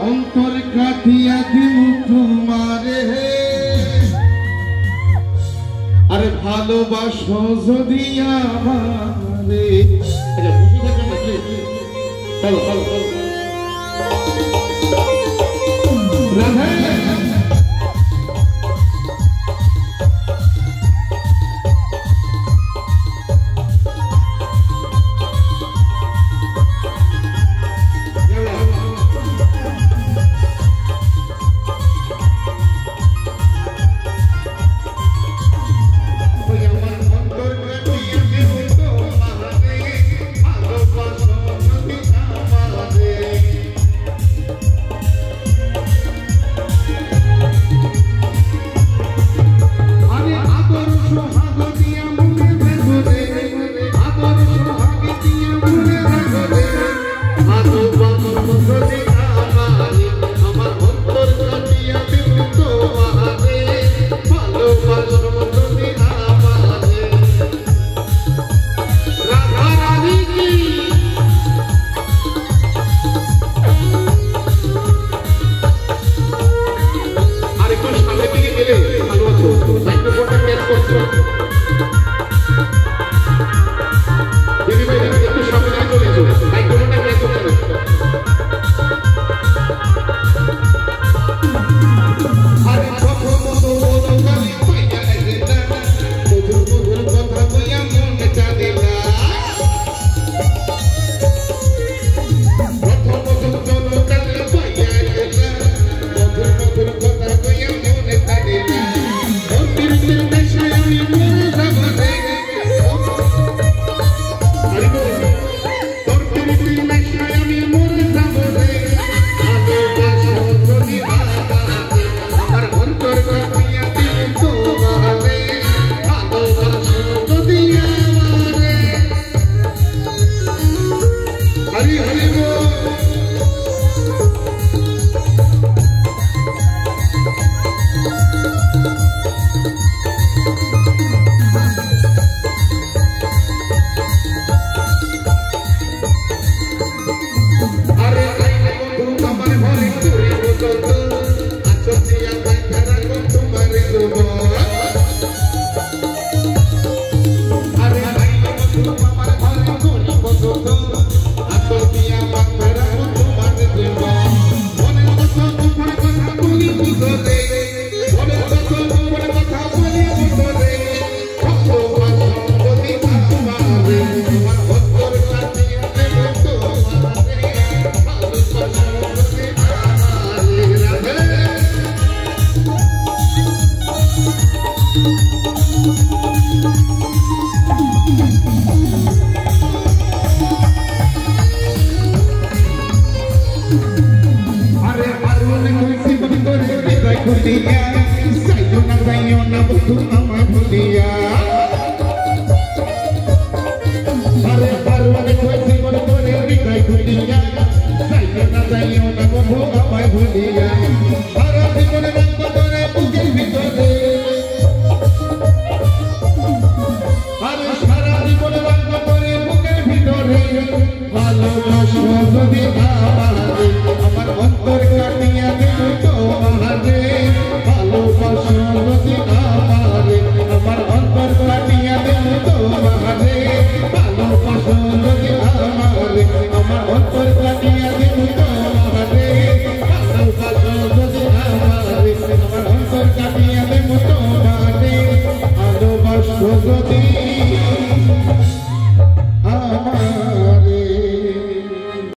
অন্তর কাটিয়া দিল তোমারে আর ভালোবাসো যদি আমারে। চলো চলো Radhe sayona butu ama bulia are parwane koi simon kore ritai bulia sayona butu ama bulia ara dimone nang kore bukil bitore are sara dimone nang kore bukil bitore ভালোবাসো যদি আমারে আমার অন্তর কাটিয়া দিল তোমারে ভালোবাসো যদি আমারে আমার অন্তর কাটিয়া দিল তোমারে ভালোবাসো যদি আমারে আমার অন্তর কাটিয়া দিল তোমারে ভালোবাসো যদি আমারে আমার অন্তর কাটিয়া দিল তোমারে ভালোবাসো যদি